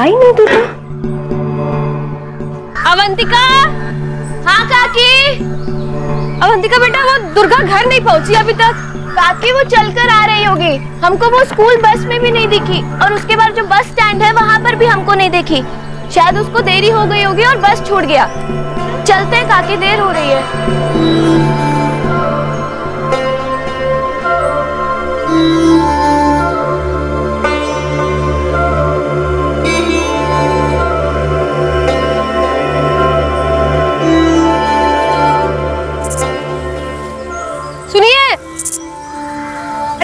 आई नहीं तू तो। अवंतिका। हाँ काकी। अवंतिका बेटा, वो दुर्गा घर नहीं पहुंची अभी तक। काकी वो चलकर आ रही होगी, हमको वो स्कूल बस में भी नहीं दिखी, और उसके बाद जो बस स्टैंड है वहाँ पर भी हमको नहीं देखी। शायद उसको देरी हो गई होगी और बस छूट गया। चलते हैं काकी, देर हो रही है।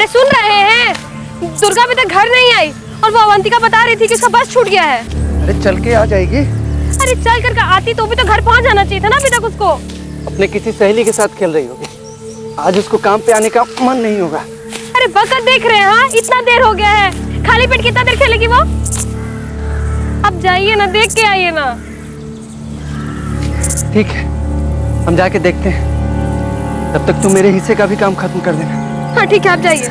सुन रहे हैं? दुर्गा अभी तक घर नहीं आई और वो अवंतिका बता रही थी कि उसका बस छूट गया है। अरे चल के आ जाएगी। अरे चल कर आती तो भी तो घर पहुंच जाना चाहिए था ना अभी तक उसको। अपने किसी सहेली के साथ खेल रही होगी, आज उसको काम पे आने का मन नहीं होगा। अरे वक्त देख रहे हैं, हाँ इतना देर हो गया है, खाली पेट कितना देर खेलेगी वो। अब जाइए ना, देख के आइए ना। ठीक है, हम जाके देखते हैं, तब तक तुम मेरे हिस्से का भी काम खत्म कर देना। हाँ ठीक है, आप जाइए।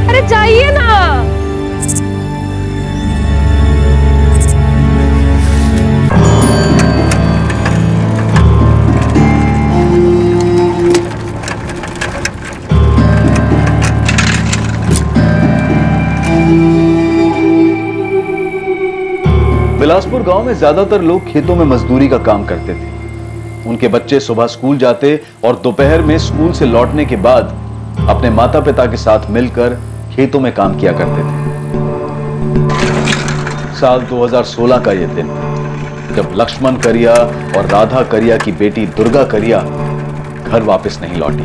अरे जाइए ना। बिलासपुर गांव में ज्यादातर लोग खेतों में मजदूरी का काम करते थे। उनके बच्चे सुबह स्कूल जाते और दोपहर में स्कूल से लौटने के बाद अपने माता पिता के साथ मिलकर खेतों में काम किया करते थे। साल 2016 का यह दिन, जब लक्ष्मण करिया और राधा करिया की बेटी दुर्गा करिया घर वापस नहीं लौटी।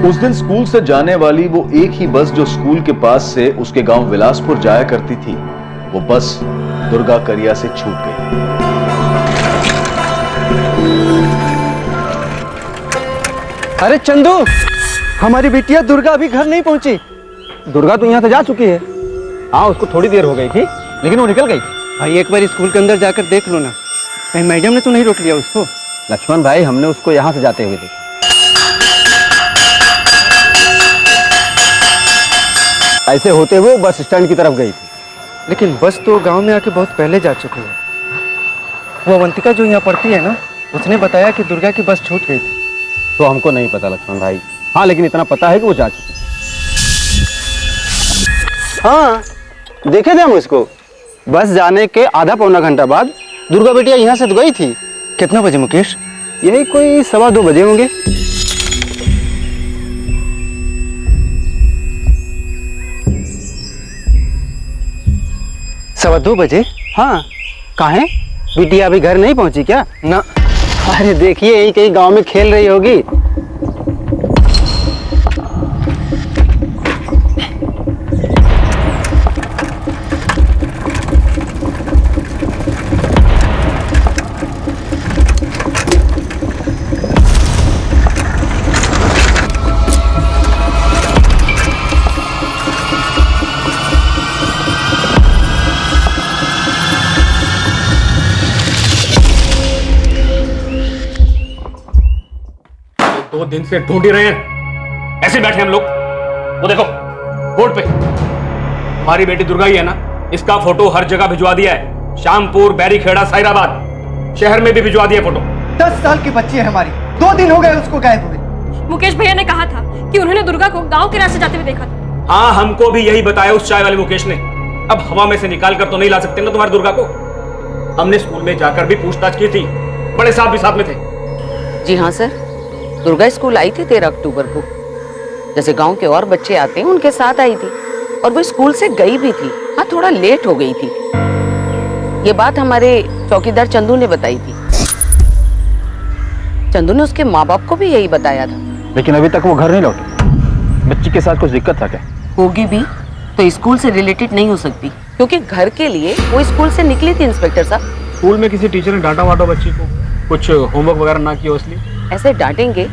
उस दिन स्कूल से जाने वाली वो एक ही बस जो स्कूल के पास से उसके गांव बिलासपुर जाया करती थी, वो बस दुर्गा करिया से छूट गई। अरे चंदू, हमारी बिटिया दुर्गा अभी घर नहीं पहुंची। दुर्गा तो यहाँ से जा चुकी है। हाँ, उसको थोड़ी देर हो गई थी, लेकिन वो निकल गई थी। भाई एक बार स्कूल के अंदर जाकर देख लो ना, कहीं मैडम ने तो नहीं रोक लिया उसको। लक्ष्मण भाई, हमने उसको यहाँ से जाते हुए देखा। ऐसे होते हुए बस स्टैंड की तरफ गई थी। लेकिन बस तो गांव में आके बहुत पहले जा चुकी है। वो अवंतिका जो यहाँ पढ़ती है ना, उसने बताया कि दुर्गा की बस छूट गई थी। तो हमको नहीं पता लक्ष्मण भाई। हाँ, लेकिन इतना पता है कि वो जा चुकी है। हाँ, देखे थे हम उसको। बस जाने के आधा पौना घंटा बाद दुर्गा बेटिया यहाँ से तो गई थी। कितना बजे मुकेश? यही कोई 2:15 बजे होंगे। 2:15 बजे? हाँ, काहे? बिटिया अभी घर नहीं पहुंची क्या? ना। अरे देखिए, यही कहीं गांव में खेल रही होगी। दो दिन से ढूंढ ही रहे हैं, ऐसे बैठे हम लोग। वो देखो बोर्ड पे हमारी बेटी दुर्गा ही है ना, इसका फोटो हर जगह भिजवा दिया है। शामपुर, बैरीखेड़ा, साइराबाद, शहर में भी भिजवा दिया फोटो। 10 साल की बच्ची है हमारी, 2 दिन हो गए उसको गायब हुए। मुकेश भैया ने कहा था कि उन्होंने दुर्गा को गांव के रास्ते जाते हुए देखा था। हाँ, हमको भी यही बताया उस चाय वाले मुकेश ने। अब हवा में से निकाल कर तो नहीं ला सकते ना तुम्हारी दुर्गा को। हमने स्कूल में जाकर भी पूछताछ की थी, बड़े साहब भी साथ में थे। जी हाँ सर, दुर्गा स्कूल आई थी 13 अक्टूबर को। जैसे गांव के और बच्चे आते हैं उनके साथ आई थी, और वो स्कूल से गई भी थी। हाँ, थोड़ा लेट हो गई थी। ये बात हमारे चौकीदार चंदू ने बताई थी। चंदू ने उसके माँ बाप को भी यही बताया था। लेकिन अभी तक वो घर नहीं लौटी। बच्ची के साथ कुछ दिक्कत था क्या? होगी भी तो स्कूल से रिलेटेड नहीं हो सकती, क्योंकि घर के लिए वो स्कूल से निकली थी इंस्पेक्टर साहब। स्कूल में किसी टीचर ने डांटा वाटा बच्ची को, कुछ होमवर्क वगैरह ना किया इसलिए? ऐसे डांटेंगे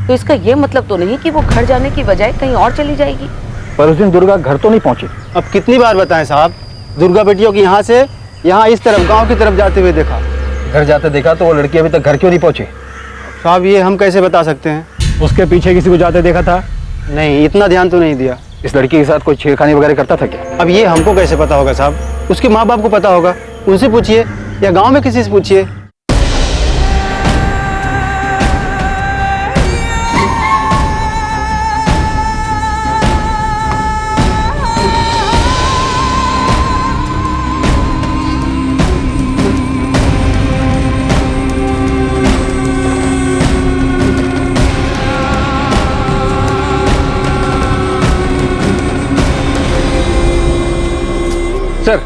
तो इसका ये मतलब तो नहीं कि वो घर जाने की बजाय कहीं और चली जाएगी। पर उस दिन दुर्गा घर तो नहीं पहुंची। अब कितनी बार बताएं साहब, दुर्गा बेटियों की यहाँ से यहाँ इस तरफ गांव की तरफ जाते हुए देखा। घर जाते देखा तो वो लड़की अभी तक घर क्यों नहीं पहुंची? साहब, ये हम कैसे बता सकते हैं? उसके पीछे किसी को जाते देखा था? नहीं, इतना ध्यान तो नहीं दिया। इस लड़की के साथ कोई छेड़खानी वगैरह करता था क्या? अब ये हमको कैसे पता होगा साहब? उसके माँ बाप को पता होगा, उनसे पूछिए या गांव में किसी से पूछिए। सर,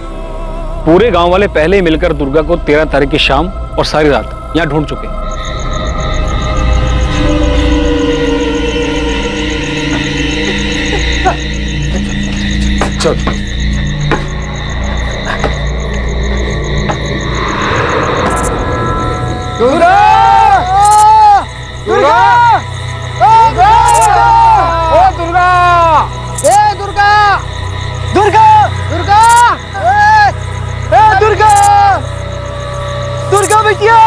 पूरे गांव वाले पहले ही मिलकर दुर्गा को 13 तारीख की शाम और सारी रात यहाँ ढूंढ चुके हैं। चल। दुर्गा! दुर्गा! ओ दुर्गा! ए दुर्गा! दुर्गा! दुर्गा! ए दुर्गा! दुर्गा बिटिया!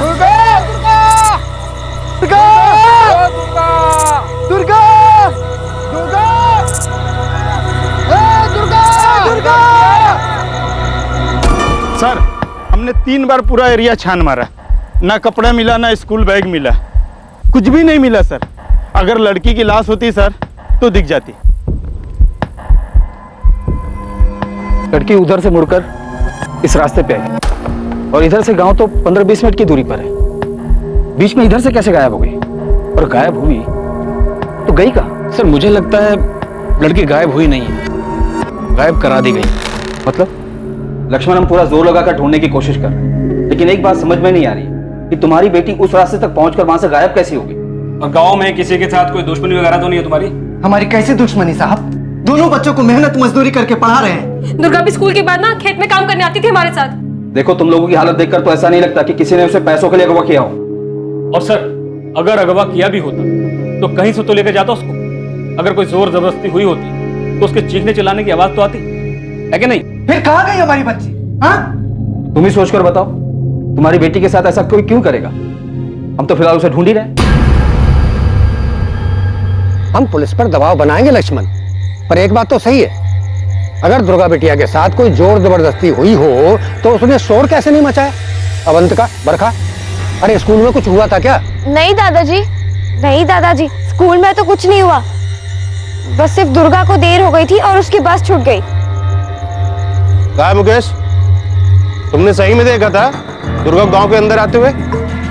दुर्गा! दुर्गा! दुर्गा! दुर्गा! दुर्गा! ए दुर्गा! दुर्गा! सर, हमने 3 बार पूरा एरिया छान मारा, ना कपड़ा मिला ना स्कूल बैग मिला, कुछ भी नहीं मिला सर। अगर लड़की की लाश होती सर तो दिख जाती। लड़की उधर से मुड़कर इस रास्ते पे आई और इधर से गांव तो 15-20 मिनट की दूरी पर है। बीच में इधर से कैसे गायब हो गई? और गायब हुई तो गई कहाँ? सर, मुझे लगता है लड़की गायब हुई नहीं है, गायब करा दी गई। मतलब लक्ष्मण, हम पूरा जोर लगाकर ढूंढने की कोशिश कर रहे हैं, लेकिन एक बात समझ में नहीं आ रही कि तुम्हारी बेटी उस रास्ते तक पहुंचकर वहां से गायब कैसी होगी? और गांव में किसी के साथ कोई दुश्मनी वगैरह तो नहीं है तुम्हारी? हमारी कैसी दुश्मनी साहब? दोनों बच्चों को मेहनत मजदूरी करके पढ़ा रहे हैं। दुर्गा भी स्कूल के बाद ना खेत में काम करने आती थी हमारे साथ। देखो, तुम लोगों की हालत देखकर तो ऐसा नहीं लगता कि किसी ने उसे पैसों के लिए अगवा किया हो। और सर, अगर अगवा किया भी होता तो कहीं से तो लेकर जाता उसको। अगर कोई जोर जबरदस्ती हुई होती तो उसके चीखने चिल्लाने की आवाज तो आती है कि नहीं? फिर कहाँ गई हमारी बच्ची? हाँ? तुम ही सोचकर बताओ, तुम्हारी बेटी के साथ ऐसा कोई क्यों करेगा? हम तो फिलहाल उसे ढूंढ ही रहे हैं। हम पुलिस पर दबाव बनाएंगे लक्ष्मण, पर एक बात तो सही है, अगर दुर्गा बिटिया के साथ कोई जोर जबरदस्ती हुई हो तो उसने शोर कैसे नहीं मचाया? अवंतिका, बरखा, अरे स्कूल में कुछ हुआ था क्या? नहीं दादाजी, नहीं दादाजी, स्कूल में तो कुछ नहीं हुआ। बस सिर्फ दुर्गा को देर हो गई थी और उसकी बस छूट गई। कहा मुकेश, तुमने सही में देखा था दुर्गा गांव के अंदर आते हुए?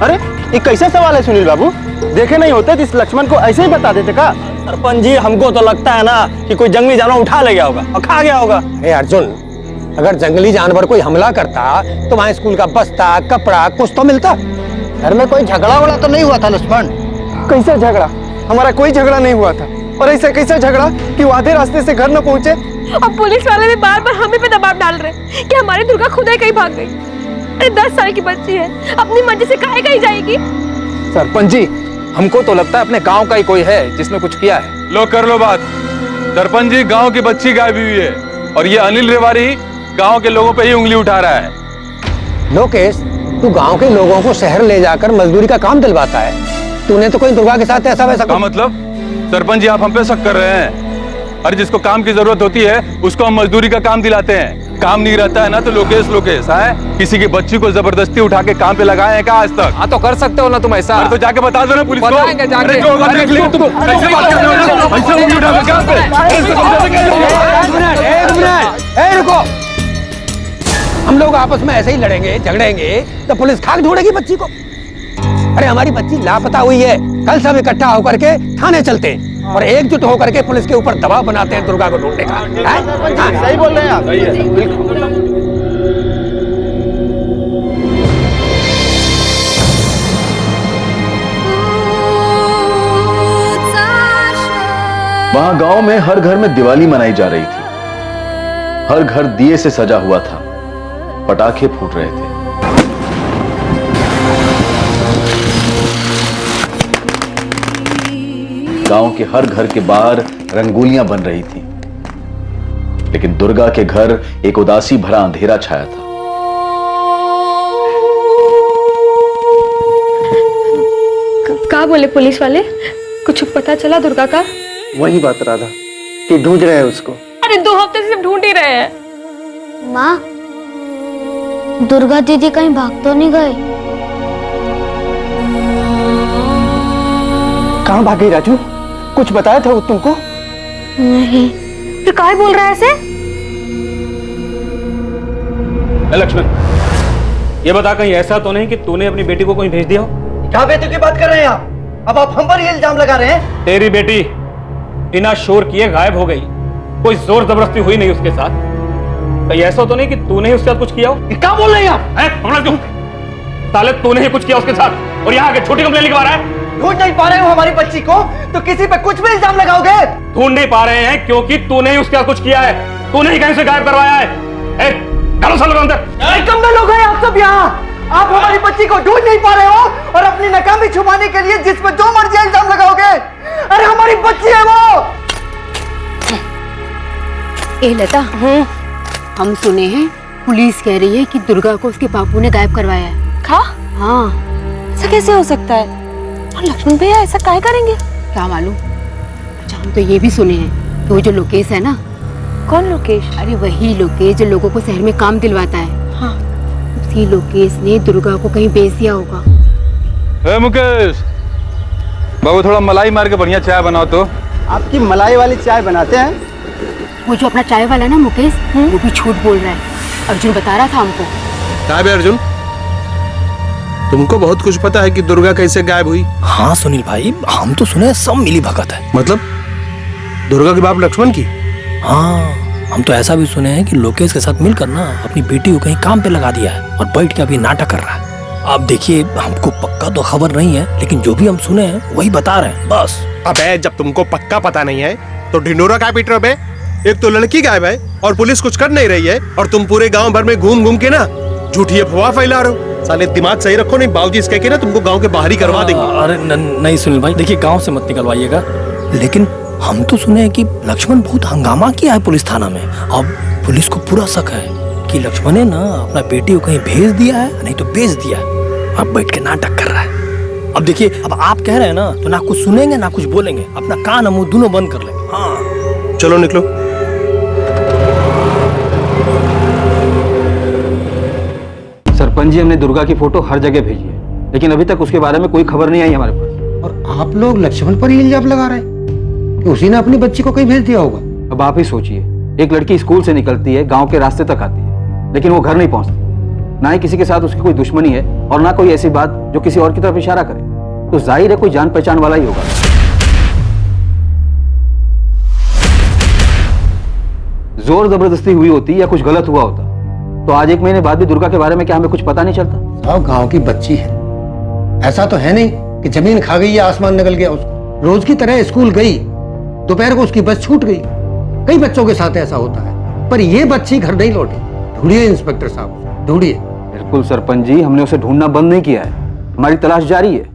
अरे ये कैसा सवाल है सुनील बाबू? देखे नहीं होते तो इस लक्ष्मण को ऐसे ही बता देते का? सरपंच जी, हमको तो लगता है ना कि कोई जंगली जानवर उठा ले गया होगा और खा गया होगा। हे अर्जुन, अगर जंगली जानवर कोई हमला करता तो वहाँ स्कूल का बस्ता, कपड़ा कुछ तो मिलता। घर में कोई झगड़ा वगड़ा तो नहीं हुआ था लक्ष्मण? कैसा झगड़ा? हमारा कोई झगड़ा नहीं हुआ था। और ऐसा कैसा झगड़ा कि वो आधे रास्ते से घर न पहुंचे? अब पुलिस वाले भी बार बार हमें पे दबाव डाल रहे कि हमारी दुर्गा खुद ही कहीं भाग गई। अरे 10 साल की बच्ची है, अपनी मर्जी से काहे कहीं जाएगी? सरपंच जी, हमको तो लगता है अपने गांव का ही कोई है जिसने कुछ किया है। लो कर लो बात। सरपंच जी, गांव की बच्ची गायब हुई है और ये अनिल रेवारी गांव के लोगों पे ही उंगली उठा रहा है। लोकेश, तू गांव के लोगों को शहर ले जाकर मजदूरी का काम दिलवाता है। तूने तो कोई दुर्गा के साथ ऐसा वैसा क्या मतलब? सरपंच जी, आप हम पे शक कर रहे हैं? अरे जिसको काम की जरूरत होती है उसको हम मजदूरी का काम दिलाते हैं। काम नहीं रहता है ना तो लोकेश लोकेश है। किसी की बच्ची को जबरदस्ती उठा के काम पे लगाए हैं क्या आज तक? हाँ तो कर सकते हो ना तुम ऐसा। अरे तो जाके बता दो ना पुलिस को। बताएंगे जाके। अरे जो होगा देख लियो तुम। ऐसे बात कर रहे हो? ऐसे उंगली उठा के काम पे? ऐसे समझाते कैसे? एक मिनट, ए रुको। हम लोग आपस में ऐसे ही लड़ेंगे झगड़ेंगे तो पुलिस खाक ढूंढेगी बच्ची को। अरे हमारी बच्ची लापता हुई है, कल सब इकट्ठा होकर के थाने चलते हैं और एकजुट होकर के पुलिस के ऊपर दबाव बनाते हैं दुर्गा को ढूंढने का। सही बोल रहे हैं आप। सही है, बिल्कुल। वहां गांव में हर घर में दिवाली मनाई जा रही थी। हर घर दिए से सजा हुआ था, पटाखे फूट रहे थे। गांव के हर घर के बाहर रंगोलियां बन रही थी, लेकिन दुर्गा के घर एक उदासी भरा अंधेरा छाया था। क्या बोले पुलिस वाले? कुछ पता चला दुर्गा का? वही बात राधा कि ढूंढ रहे हैं उसको। अरे 2 हफ्ते से सिर्फ ढूंढ ही रहे हैं। माँ, दुर्गा दीदी कहीं भाग तो नहीं गए? कहाँ भागी राजू? कुछ बताया था वो तुमको? नहीं। फिर काहे बोल रहा है ऐसे? लक्ष्मण, ये बता कहीं ऐसा तो नहीं कि तूने अपनी बेटी को कहीं भेज दिया हो? क्या बेटी की बात कर रहे हैं आप? अब आप हम पर ही इल्जाम लगा रहे हैं। तेरी बेटी बिना शोर किए गायब हो गई, कोई जोर जबरदस्ती हुई नहीं उसके साथ। कहीं ऐसा तो नहीं कि तूने ही उसके साथ कुछ किया हो? क्या बोल रहे हैं आप? क्यों? साले तूने ही कुछ किया उसके साथ और यहाँ आके छोटी कंप्लेन लिखवा रहा है। ढूंढ नहीं पा रहे हो हमारी बच्ची को तो किसी पे कुछ भी इल्जाम लगाओगे? ढूंढ नहीं पा रहे हैं क्योंकि तूने ही उसके साथ कुछ किया है, तूने ही कहीं से गायब करवाया है। डालो सालों अंदर। कम लोग हैं आप सब यहाँ। आप हमारी बच्ची को ढूंढ नहीं पा रहे हो और अपनी नाकामी छुपाने के लिए जिस पर जो मर्जी इल्जाम लगाओगे। अरे हमारी बच्ची है वो। ए लता, हम सुने हैं पुलिस कह रही है कि दुर्गा को उसके बापू ने गायब करवाया है। हाँ। ऐसा कैसे हो सकता है? और लक्ष्मण भैया ऐसा काहे करेंगे? क्या मालूम। अच्छा, हम तो ये भी सुने हैं कि वो जो लोकेश है ना। कौन लोकेश? अरे वही लोकेश जो लोगों को शहर में काम दिलवाता है। हाँ। उसी लोकेश ने दुर्गा को कहीं बेच दिया होगा। ए मुकेश, बाबू थोड़ा मलाई मार के बढ़िया चाय बनाओ तो। आपकी मलाई वाली चाय बनाते हैं? वो जो अपना चाय वाला ना मुकेश, वो भी झूठ बोल रहा है। अर्जुन बता रहा था हमको। क्या है अर्जुन, तुमको बहुत कुछ पता है कि दुर्गा कैसे गायब हुई? हाँ सुनील भाई, हम तो सुने सब मिली भगत है। मतलब दुर्गा के बाप लक्ष्मण की? हाँ, हम तो ऐसा भी सुने हैं कि लोकेश के साथ मिलकर ना अपनी बेटी को कहीं काम पे लगा दिया है और बैठ के अभी नाटक कर रहा है। अब देखिए, हमको पक्का तो खबर नहीं है, लेकिन जो भी हम सुने हैं वही बता रहे हैं बस। अबे जब तुमको पक्का पता नहीं है तो ढिंडोरा क्या पीट रहे हो? एक तो लड़की गायब है और पुलिस कुछ कर नहीं रही है और तुम पूरे गांव भर में घूम घूम के ना झूठी अफवाह फैला रहे हो। साले दिमाग सही रखो, नहीं बाबूजी इसके के ना तुमको गांव के बाहर ही करवा देंगे। अरे नहीं सुनील भाई, देखिए गांव से मत निकलवाइएगा, लेकिन हम तो सुने हैं कि लक्ष्मण बहुत हंगामा किया है पुलिस थाना में। अब पुलिस को पूरा शक है कि लक्ष्मण ने ना अपना बेटी को कहीं भेज दिया है, नहीं तो बेच दिया है। अब बैठ के नाटक कर रहा है। अब देखिए, अब आप कह रहे हैं ना तो ना कुछ सुनेंगे ना कुछ बोलेंगे, अपना कान मुंह दोनों बंद कर लेंगे। हाँ चलो निकलो। सरपंच जी, हमने दुर्गा की फोटो हर जगह भेजी है, लेकिन अभी तक उसके बारे में कोई खबर नहीं आई हमारे पास। और आप लोग लक्ष्मण पर ही इल्जाम लगा रहे हैं कि उसी ने अपनी बच्ची को कहीं भेज दिया होगा। अब आप ही सोचिए, एक लड़की स्कूल से निकलती है, गांव के रास्ते तक आती है, लेकिन वो घर नहीं पहुंचती। ना ही किसी के साथ उसकी कोई दुश्मनी है और ना कोई ऐसी बात जो किसी और की तरफ इशारा करे, तो जाहिर है कोई जान पहचान वाला ही होगा। जोर जबरदस्ती हुई होती या कुछ गलत हुआ होता तो आज 1 महीने बाद भी दुर्गा के बारे में क्या हमें कुछ पता नहीं चलता? साहब गांव की बच्ची है, ऐसा तो है नहीं कि जमीन खा गई या आसमान निकल गया उसको। रोज की तरह स्कूल गई, दोपहर को उसकी बस छूट गई। कई बच्चों के साथ ऐसा होता है, पर ये बच्ची घर नहीं लौटी। ढूंढिए इंस्पेक्टर साहब, ढूंढिए। बिल्कुल सरपंच जी, हमने उसे ढूंढना बंद नहीं किया है, हमारी तलाश जारी है।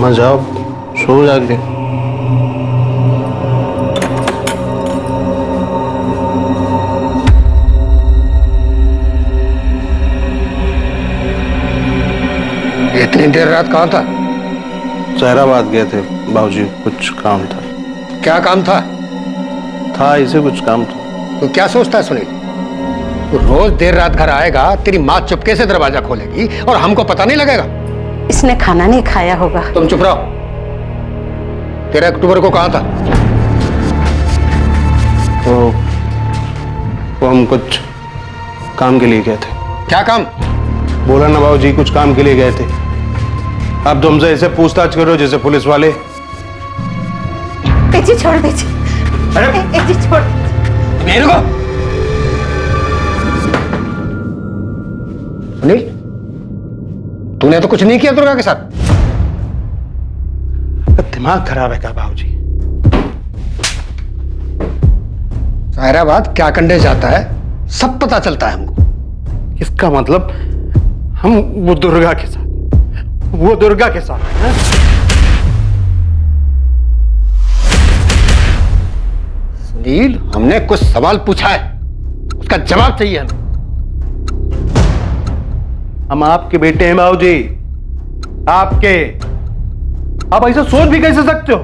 मजा सो जाके। इतनी देर रात कहाँ था? सहराबाद गए थे बाबूजी, कुछ काम था। क्या काम था? था इसे कुछ काम था। तो क्या सोचता है सुनील? तो रोज देर रात घर आएगा, तेरी माँ चुपके से दरवाजा खोलेगी और हमको पता नहीं लगेगा। इसने खाना नहीं खाया होगा। तुम चुप रहो। 13 अक्टूबर को कहाँ था? वो हम कुछ काम के लिए गए थे। क्या काम? बोला ना बाबूजी, कुछ काम के लिए गए थे। अब तुमसे ऐसे पूछताछ करो जैसे पुलिस वाले। छोड़ दीजिए। अरे छोड़ मेरे को। सुनील, तूने तो कुछ नहीं किया दुर्गा के साथ। दिमाग खराब है क्या बाबूजी? सायराबाद क्या कंडे जाता है सब पता चलता है हमको। इसका मतलब हम वो दुर्गा के साथ हैं? सुनील, हमने कुछ सवाल पूछा है, उसका जवाब चाहिए हमें। हम आपके बेटे हैं बाबूजी, आपके। आप ऐसा सोच भी कैसे सकते हो?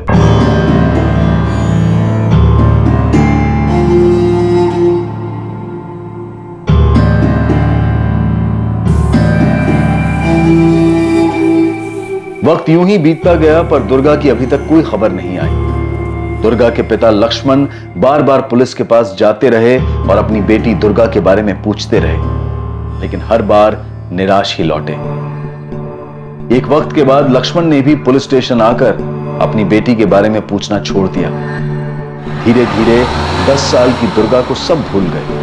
वक्त यूं ही बीतता गया पर दुर्गा की अभी तक कोई खबर नहीं आई। दुर्गा के पिता लक्ष्मण बार बार पुलिस के पास जाते रहे और अपनी बेटी दुर्गा के बारे में पूछते रहे, लेकिन हर बार निराश ही लौटे। एक वक्त के बाद लक्ष्मण ने भी पुलिस स्टेशन आकर अपनी बेटी के बारे में पूछना छोड़ दिया। धीरे धीरे 10 साल की दुर्गा को सब भूल गए,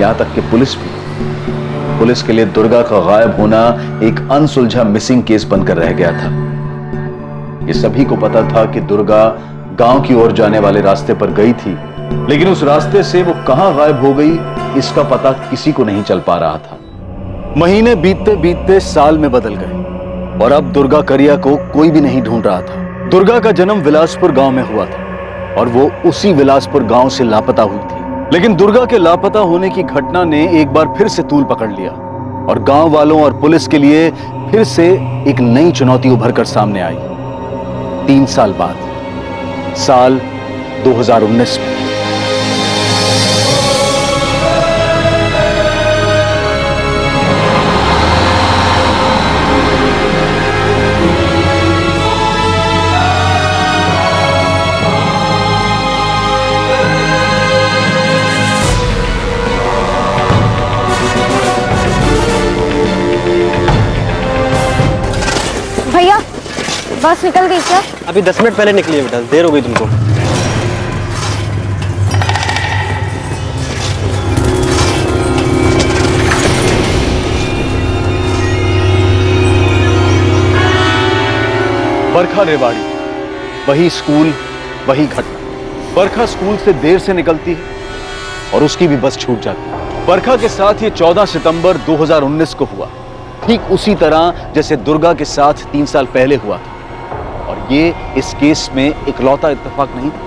यहां तक कि पुलिस भी। पुलिस के लिए दुर्गा का गायब होना एक अनसुलझा मिसिंग केस बनकर रह गया था। ये सभी को पता था कि दुर्गा गांव की ओर जाने वाले रास्ते पर गई थी, लेकिन उस रास्ते से वो कहां गायब हो गई इसका पता किसी को नहीं चल पा रहा था। महीने बीतते बीतते साल में बदल गए और अब दुर्गा करिया को कोई भी नहीं ढूंढ रहा था। दुर्गा का जन्म विलासपुर गांव में हुआ था और वो उसी विलासपुर गांव से लापता हुई थी। लेकिन दुर्गा के लापता होने की घटना ने एक बार फिर से तूल पकड़ लिया और गांव वालों और पुलिस के लिए फिर से एक नई चुनौती उभर कर सामने आई। 3 साल बाद, साल 2019 में। भैया, बस निकल गई क्या? अभी 10 मिनट पहले निकली है बेटा, देर हो गई तुमको। बरखा रेवाड़ी, वही स्कूल, वही घटना। बरखा स्कूल से देर से निकलती है और उसकी भी बस छूट जाती है। बरखा के साथ ये 14 सितंबर 2019 को हुआ, ठीक उसी तरह जैसे दुर्गा के साथ 3 साल पहले हुआ था। और ये इस केस में इकलौता इत्तेफाक नहीं था।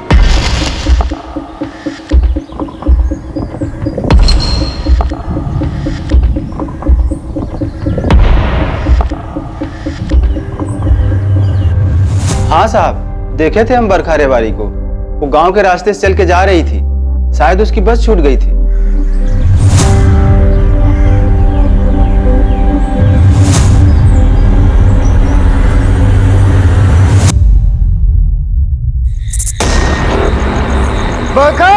हाँ साहब, देखे थे हम बरखा रेवाड़ी को। वो गांव के रास्ते से चल के जा रही थी, शायद उसकी बस छूट गई थी। बरखा!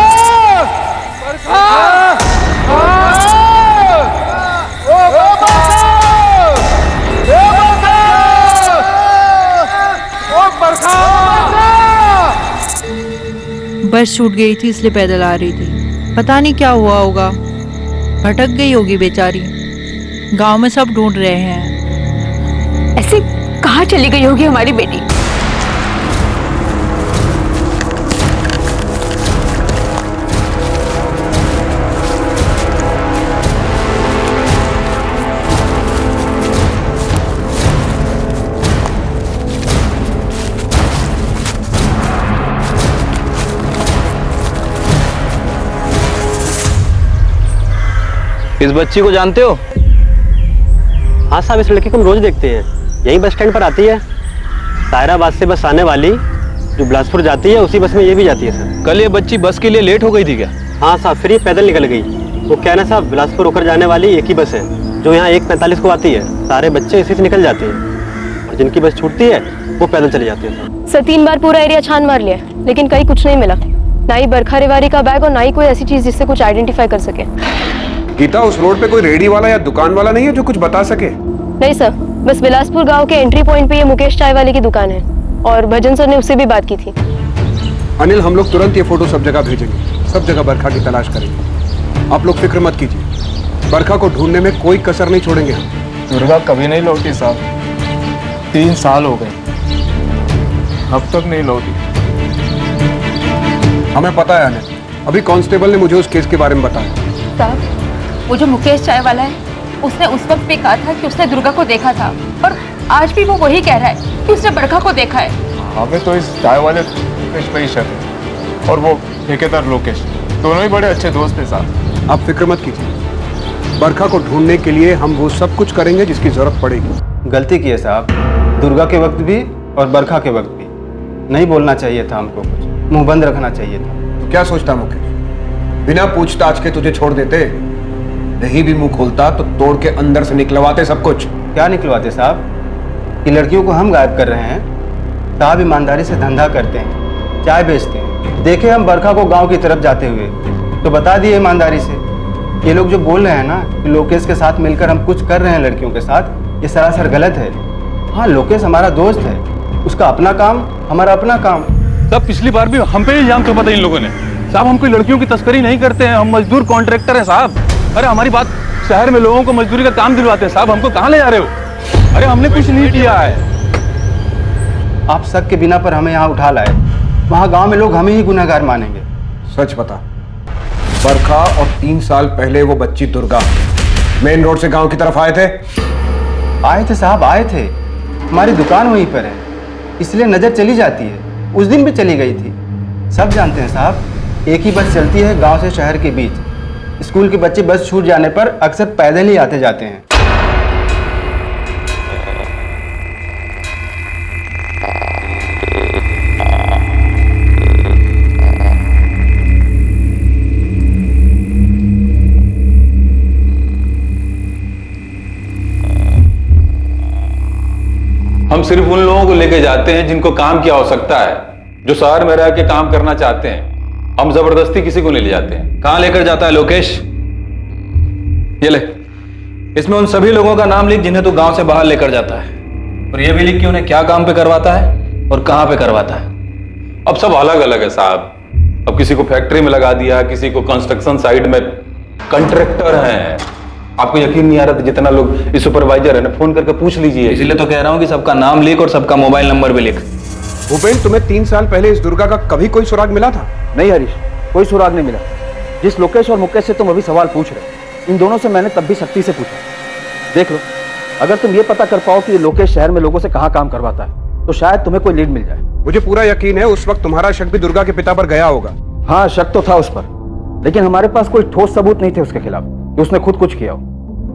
बस छूट गई थी इसलिए पैदल आ रही थी। पता नहीं क्या हुआ होगा, भटक गई होगी बेचारी। गांव में सब ढूंढ रहे हैं। ऐसे कहाँ चली गई होगी हमारी बेटी? इस बच्ची को जानते हो? हाँ साहब, इस लड़की को हम रोज देखते हैं, यही बस स्टैंड पर आती है। सायराबाद से बस आने वाली जो बिलासपुर जाती है, उसी बस में ये भी जाती है सर। कल ये बच्ची बस के लिए लेट हो गई थी क्या? हाँ साहब, फिर ये पैदल निकल गई। वो क्या है ना साहब, बिलासपुर होकर जाने वाली एक ही बस है जो यहाँ 1:45 को आती है। सारे बच्चे इसी से निकल जाते हैं और जिनकी बस छूटती है वो पैदल चले जाते हैं सर 3 बार पूरा एरिया छान मार लिया, लेकिन कहीं कुछ नहीं मिला। ना ही बरखा रेवाड़ी का बैग और ना ही कोई ऐसी चीज जिससे कुछ आइडेंटिफाई कर सके। गीता, उस रोड पे कोई रेडी वाला या दुकान वाला नहीं है जो कुछ बता सके? नहीं सर, बस बिलासपुर गांव के एंट्री पॉइंट पे ये मुकेश चाय वाले की दुकान है और भजन सर ने उससे भी बात की थी। अनिल, हम लोग तुरंत ये फोटो सब जगह भेजेंगे, सब जगह बरखा की तलाश करेंगे। आप लोग फिक्र मत कीजिए, बरखा को ढूंढने में कोई कसर नहीं छोड़ेंगे हम। दुर्गा कभी नहीं लौटी साहब, 3 साल हो गए। अब तक नहीं लौटी। हमें पता है अनिल, अभी कांस्टेबल ने मुझे उस केस के बारे में बताया। साहब, वो जो मुकेश चाय वाला है, उसने उस वक्त भी कहा था कि उसने दुर्गा को देखा था, और आज भी वो वही कह रहा है कि उसने बरखा को देखा है। हमें तो इस चाय वाले मुकेश पे ही शक है, और वो ठेकेदार लोकेश, दोनों ही बड़े अच्छे दोस्त थे साहब। आप फिक्र मत कीजिए, बरखा को ढूंढने के लिए हम वो सब कुछ करेंगे जिसकी जरूरत पड़ेगी। गलती की है साहब, दुर्गा के वक्त भी और बरखा के वक्त भी। नहीं बोलना चाहिए था हमको, कुछ मुंह बंद रखना चाहिए था। तो क्या सोचता मुकेश, बिना पूछताछ के तुझे छोड़ देते? नहीं भी मुंह खोलता तो तोड़ के अंदर से निकलवाते सब कुछ। क्या निकलवाते साहब? कि लड़कियों को हम गायब कर रहे हैं? साहब ईमानदारी से धंधा करते हैं, चाय बेचते हैं। देखे हम बरखा को गांव की तरफ जाते हुए तो बता दिए ईमानदारी से। ये लोग जो बोल रहे हैं ना कि लोकेश के साथ मिलकर हम कुछ कर रहे हैं लड़कियों के साथ, ये सरासर गलत है। हाँ, लोकेश हमारा दोस्त है, उसका अपना काम, हमारा अपना काम। साहब पिछली बार भी हम पे इल्जाम थोपा था इन लोगों ने। साहब हम कोई लड़कियों की तस्करी नहीं करते हैं, हम मजदूर कॉन्ट्रैक्टर हैं साहब। अरे हमारी बात, शहर में लोगों को मजदूरी का काम दिलवाते हैं साहब, हमको कहाँ ले जा रहे हो? अरे हमने कुछ नहीं किया है। आप शक के बिना पर हमें यहाँ उठा लाए, वहाँ गांव में लोग हमें ही गुनहगार मानेंगे। सच बता, बरखा और 3 साल पहले वो बच्ची दुर्गा मेन रोड से गांव की तरफ आए थे? आए थे साहब, आए थे। हमारी दुकान वहीं पर है, इसलिए नजर चली जाती है। उस दिन भी चली गई थी। सब जानते हैं साहब, एक ही बस चलती है गांव से शहर के बीच। स्कूल के बच्चे बस छूट जाने पर अक्सर पैदल ही आते जाते हैं। हम सिर्फ उन लोगों को लेके जाते हैं जिनको काम की आवश्यकता है, जो शहर में रह के काम करना चाहते हैं। हम जबरदस्ती किसी को नहीं ले जाते हैं। कहां लेकर जाता है लोकेश? ये ले, इसमें उन सभी लोगों का नाम लिख जिन्हें तू गांव से बाहर लेकर जाता है, और ये भी लिख कि उन्हें क्या काम पे करवाता है और कहां पे करवाता है। अब सब अलग अलग है साहब। अब किसी को फैक्ट्री में लगा दिया, किसी को कंस्ट्रक्शन साइट में कंट्रैक्टर हैं। आपको यकीन नहीं आ रहा था जितना लोग इस सुपरवाइजर है ना, फोन करके पूछ लीजिए। इसलिए तो कह रहा हूं कि सबका नाम लिख और सबका मोबाइल नंबर भी लिख। भूपेन, तुम्हें 3 साल पहले इस दुर्गा का कभी कोई सुराग मिला था? नहीं हरीश, कोई सुराग नहीं मिला। जिस लोकेश और मुकेश से तुम अभी सवाल पूछ रहे, इन दोनों से मैंने तब भी सख्ती से पूछा। देख लो, अगर तुम ये पता कर पाओ कि लोकेश शहर में लोगों से कहाँ काम करवाता है तो शायद तुम्हें कोई लीड मिल जाए। मुझे पूरा यकीन है उस वक्त तुम्हारा शक भी दुर्गा के पिता पर गया होगा। हाँ, शक तो था उस पर, लेकिन हमारे पास कोई ठोस सबूत नहीं थे उसके खिलाफ कि उसने खुद कुछ किया हो।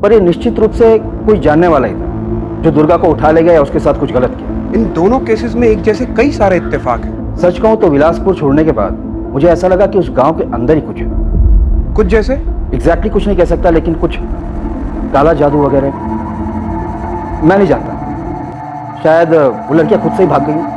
पर ये निश्चित रूप से कोई जानने वाला ही था जो दुर्गा को उठा ले गया या उसके साथ कुछ गलत किया। इन दोनों केसेस में एक जैसे कई सारे इत्तेफाक हैं। सच कहूं तो विलासपुर छोड़ने के बाद मुझे ऐसा लगा कि उस गांव के अंदर ही कुछ है। कुछ जैसे? एग्जैक्टली कुछ नहीं कह सकता, लेकिन कुछ काला जादू वगैरह मैं नहीं जानता। शायद वो लड़कियां खुद से ही भाग गई।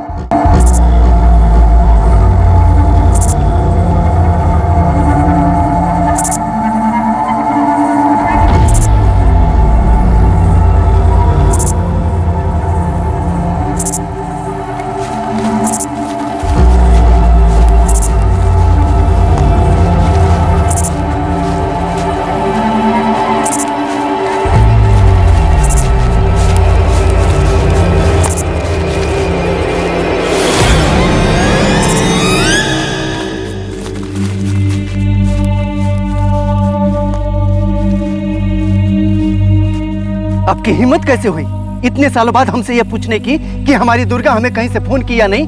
आपकी हिम्मत कैसे हुई इतने सालों बाद हमसे यह पूछने की कि हमारी दुर्गा हमें कहीं से फोन किया नहीं?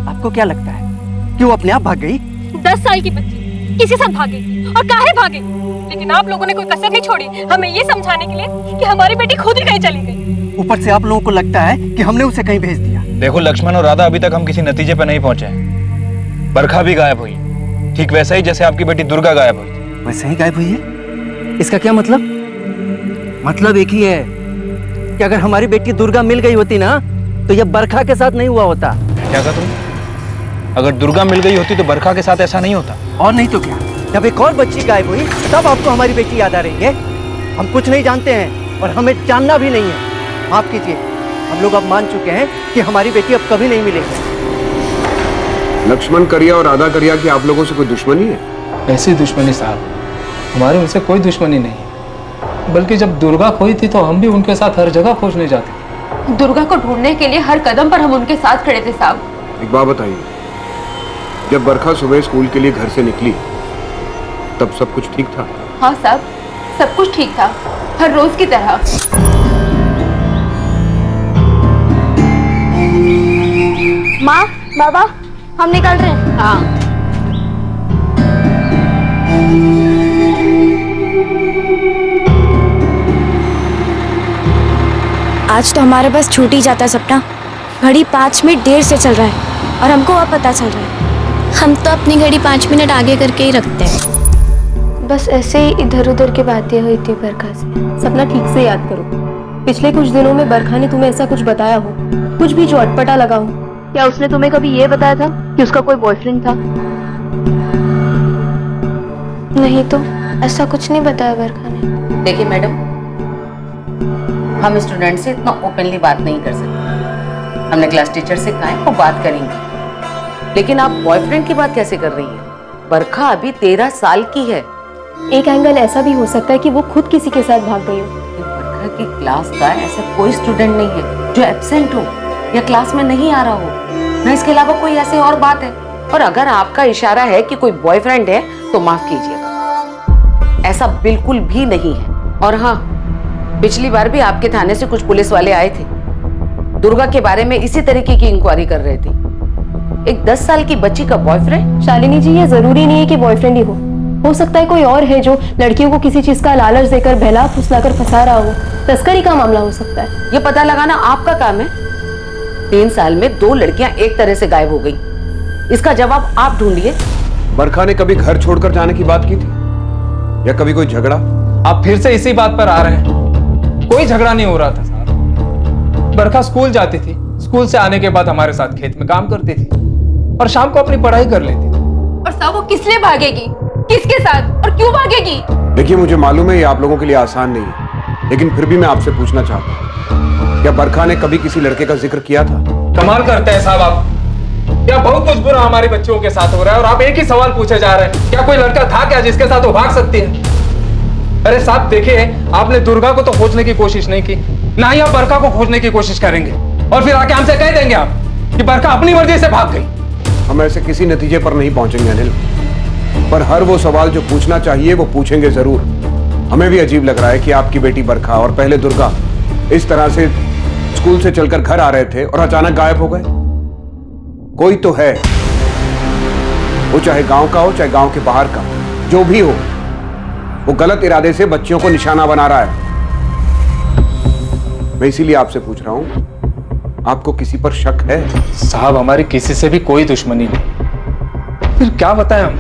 आपको क्या लगता है कि वो अपने आप भाग गई? 10 साल की बच्ची किसी साथ भागे और काहे भागे, लेकिन आप लोगों ने कोई कसर नहीं छोड़ी हमें ये समझाने के लिए कि हमारी बेटी खुद ही कहीं चली गई। ऊपर से आप लोगों को लगता है कि हमने उसे कहीं भेज दिया। देखो लक्ष्मण और राधा, अभी तक हम किसी नतीजे पर नहीं पहुंचे। बरखा भी गायब हुई, ठीक वैसा ही जैसे आपकी बेटी दुर्गा गायब हुई। वैसे ही गायब हुई है? इसका क्या मतलब? मतलब एक ही है कि अगर हमारी बेटी दुर्गा मिल गई होती ना तो यह बरखा के साथ नहीं हुआ होता। क्या कहा तुम? अगर दुर्गा मिल गई होती तो बरखा के साथ ऐसा नहीं होता। और नहीं तो क्या, जब एक और बच्ची गायब हुई तब आपको हमारी बेटी याद आ रही है। हम कुछ नहीं जानते हैं और हमें जानना भी नहीं है। माफ कीजिए, हम लोग अब मान चुके हैं कि हमारी बेटी अब कभी नहीं मिलेगी। लक्ष्मण करिया और राधा करिया की आप लोगों से कोई दुश्मनी है? ऐसी दुश्मनी साहब, हमारी उनसे कोई दुश्मनी नहीं है। बल्कि जब दुर्गा खोई थी तो हम भी उनके साथ हर जगह खोजने जाते। दुर्गा को ढूंढने के लिए हर कदम पर हम उनके साथ खड़े थे साहब, एक बात बताइए, जब बरखा सुबह स्कूल के लिए घर से निकली तब सब कुछ ठीक था? हाँ साहब, सब कुछ ठीक था, हर रोज की तरह। माँ, बाबा, हम निकल रहे हैं। हाँ। आज तो हमारे पास छूट ही जाता है सपना। घड़ी 5 मिनट देर से चल रहा है और हमको अब पता चल रहा है। हम तो अपनी घड़ी 5 मिनट आगे करके ही रखते हैं। बस ऐसे ही इधर उधर की बातें हुई थी बरखा से। सपना, ठीक से याद करो, पिछले कुछ दिनों में बरखा ने तुम्हें ऐसा कुछ बताया हो, कुछ भी जो अटपटा लगा हो? क्या उसने तुम्हें कभी ये बताया था कि उसका कोई बॉयफ्रेंड था? नहीं तो ऐसा कुछ नहीं बताया बरखा ने। देखिए मैडम, हम स्टूडेंट से इतना ओपनली बात नहीं कर सकते। हमने क्लास टीचर से कहा है वो बात करेंगे, लेकिन आप बॉयफ्रेंड की बात कैसे कर रही हैं? बरखा अभी 13 साल की है। एक एंगल ऐसा भी हो सकता है कि वो खुद किसी के साथ भाग गई हो। बरखा की क्लास का ऐसा कोई स्टूडेंट नहीं है जो एब्सेंट हो या क्लास में नहीं आ रहा हो, ना इसके अलावा कोई ऐसी और बात है। और अगर आपका इशारा है कि कोई बॉयफ्रेंड है तो माफ कीजिएगा, ऐसा बिल्कुल भी नहीं है। और हाँ, पिछली बार भी आपके थाने से कुछ पुलिस वाले आए थे, दुर्गा के बारे में इसी तरीके की इंक्वायरी कर रहे थे। एक 10 साल की बच्ची का बॉयफ्रेंड? शालिनी जी, ये जरूरी नहीं है कि बॉयफ्रेंड ही हो सकता है कोई और है जो लड़कियों को किसी चीज का लालच देकर बहला फुसलाकर फंसा रहा हो। तस्करी का मामला हो सकता है। ये पता लगाना आपका काम है। 3 साल में 2 लड़कियां एक तरह से गायब हो गई, इसका जवाब आप ढूंढिए। बरखा ने कभी घर छोड़कर जाने की बात की थी या कभी कोई झगड़ा? आप फिर से इसी बात पर आ रहे हैं। कोई झगड़ा नहीं हो रहा था साहब। बरखा स्कूल जाती थी, स्कूल से आने के बाद हमारे साथ खेत में काम करती थी और शाम को अपनी पढ़ाई कर लेती थी। और साहब, वो किस लिए भागेगी, किसके साथ और क्यों भागेगी? देखिए, मुझे मालूम है ये आप लोगों के लिए आसान नहीं है, लेकिन फिर भी मैं आपसे पूछना चाहता हूँ, क्या बरखा ने कभी किसी लड़के का जिक्र किया था? कमाल करते हैं साहब आप। क्या बहुत कुछ बुरा हमारे बच्चों के साथ हो रहा है और आप एक ही सवाल पूछे जा रहे हैं, क्या कोई लड़का था क्या जिसके साथ वो भाग सकती है? अरे साहब देखिए, आपने दुर्गा को तो खोजने की कोशिश नहीं की, ना ही आप बरखा को खोजने की कोशिश करेंगे, और फिर आके हमसे कह देंगे आप कि बरखा अपनी मर्जी से भाग गई। हम ऐसे किसी नतीजे पर नहीं पहुंचेंगे अनिल, पर हर वो सवाल जो पूछना चाहिए वो पूछेंगे जरूर। हमें भी अजीब लग रहा है कि आपकी बेटी बरखा और पहले दुर्गा इस तरह से स्कूल से चलकर घर आ रहे थे और अचानक गायब हो गए। कोई तो है, वो चाहे गांव का हो चाहे गांव के बाहर का, जो भी हो, वो गलत इरादे से बच्चियों को निशाना बना रहा है। मैं इसीलिए आपसे पूछ रहा हूं, आपको किसी पर शक है? साहब, हमारी किसी से भी कोई दुश्मनी नहीं, फिर क्या बताएं हम?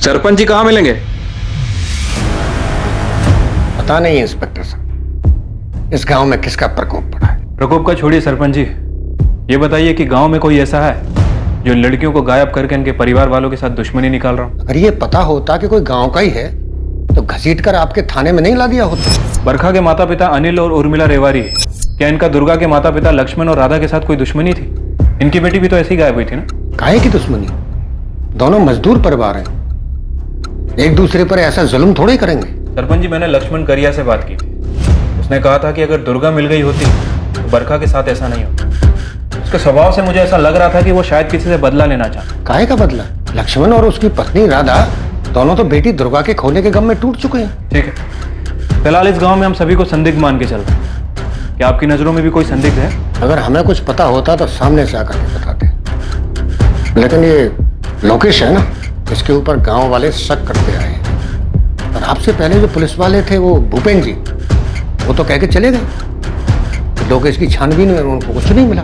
सरपंच जी कहाँ मिलेंगे? पता नहीं इंस्पेक्टर साहब, इस गांव में किसका प्रकोप पड़ा है। प्रकोप का छोड़िए सरपंच जी, ये बताइए कि गांव में कोई ऐसा है जो लड़कियों को गायब करके इनके परिवार वालों के साथ दुश्मनी निकाल रहा हूँ? अगर ये पता होता कि कोई गांव का ही है तो घसीट कर आपके थाने में नहीं ला दिया होता। बरखा के माता पिता अनिल और उर्मिला रेवारी है, क्या इनका दुर्गा के माता पिता लक्ष्मण और राधा के साथ कोई दुश्मनी थी? इनकी बेटी भी तो ऐसी गायब हुई थी ना। काहे की दुश्मनी? दोनों मजदूर परिवार हैं, एक दूसरे पर ऐसा जुल्म थोड़े करेंगे। सरपंच जी, मैंने लक्ष्मण करिया से बात की थी, उसने कहा था कि अगर दुर्गा मिल गई होती तो बरखा के साथ ऐसा नहीं होता। उसके स्वभाव से मुझे ऐसा लग रहा था कि वो शायद किसी से बदला लेना चाहता। काहे का बदला? लक्ष्मण और उसकी पत्नी राधा दोनों तो बेटी दुर्गा के खोने के गम में टूट चुके हैं। ठीक है, फिलहाल इस गांव में हम सभी को संदिग्ध मान के चल रहे हैं। क्या आपकी नजरों में भी कोई संदिग्ध है? अगर हमें कुछ पता होता तो सामने से आकर के बताते, लेकिन ये लोकेश है ना, इसके ऊपर गांव वाले शक करते आए हैं। और आपसे पहले जो पुलिस वाले थे वो भूपेन जी, वो तो कह के चले गए। लोकेश की छानबीन में उनको कुछ नहीं मिला।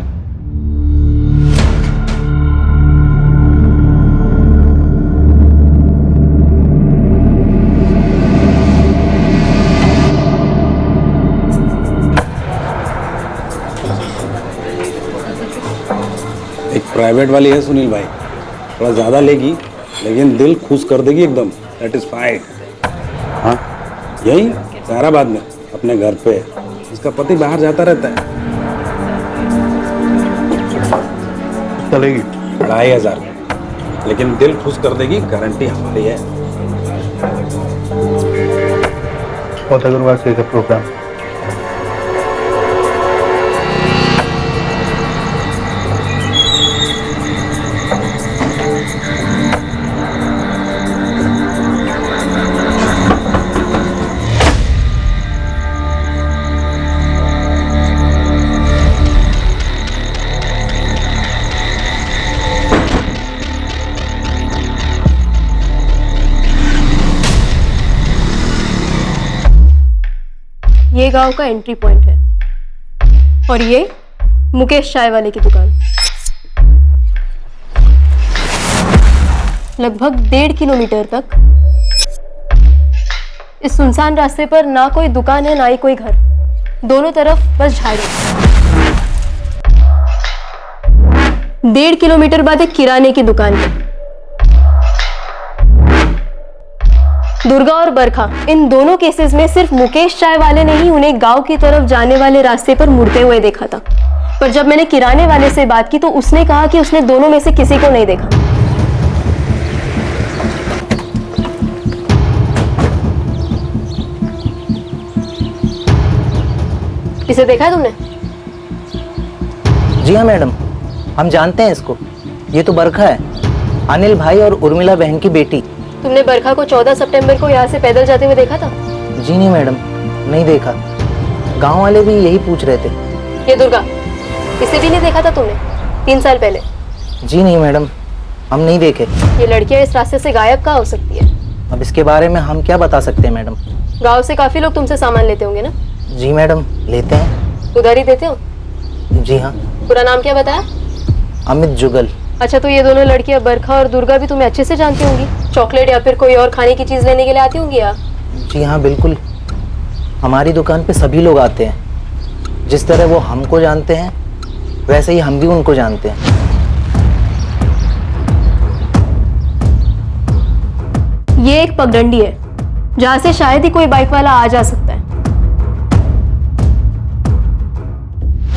एक प्राइवेट वाली है सुनील भाई, थोड़ा ज़्यादा लेगी लेकिन दिल खुश कर देगी एकदम, सेटिस्फाइड। हाँ, यही साराबाद में अपने घर पे। इसका पति बाहर जाता रहता है। चलेगी 2500। लेकिन दिल खुश कर देगी, गारंटी हमारी है। बहुत अग्रवाल से प्रोग्राम ये गांव का एंट्री पॉइंट है और ये मुकेश चाय वाले की दुकान। लगभग 1.5 किलोमीटर तक इस सुनसान रास्ते पर ना कोई दुकान है ना ही कोई घर, दोनों तरफ बस झाड़ी। 1.5 किलोमीटर बाद एक किराने की दुकान है। दुर्गा और बरखा, इन दोनों केसेस में सिर्फ मुकेश चाय वाले ने ही उन्हें गांव की तरफ जाने वाले रास्ते पर मुड़ते हुए देखा था। पर जब मैंने किराने वाले से बात की तो उसने कहा कि उसने दोनों में से किसी को नहीं देखा। इसे देखा है तुमने? जी हाँ मैडम, हम जानते हैं इसको। ये तो बरखा है, अनिल भाई और उर्मिला बहन की बेटी। तुमने बरखा को 14 सितंबर को यहाँ से पैदल जाते हुए देखा था? जी नहीं मैडम, नहीं देखा। गांव वाले भी यही पूछ रहे थे। ये दुर्गा, इसे भी नहीं देखा था तुमने 3 साल पहले? जी नहीं मैडम, हम नहीं देखे। ये लड़कियाँ इस रास्ते से गायब कहाँ हो सकती है? अब इसके बारे में हम क्या बता सकते हैं मैडम। गाँव से काफी लोग तुमसे सामान लेते होंगे ना? जी मैडम, लेते हैं। उधारी देते हो? जी हाँ। पूरा नाम क्या बताया? अमित जुगल। अच्छा, तो ये दोनों लड़कियां बरखा और दुर्गा भी तुम्हें अच्छे से जानती होंगी? चॉकलेट या फिर कोई और खाने की चीज लेने के लिए आती होंगी यहाँ? जी हाँ बिल्कुल, हमारी दुकान पे सभी लोग आते हैं। जिस तरह वो हमको जानते हैं वैसे ही हम भी उनको जानते हैं। ये एक पगडंडी है जहाँ से शायद ही कोई बाइक वाला आ जा सकता है,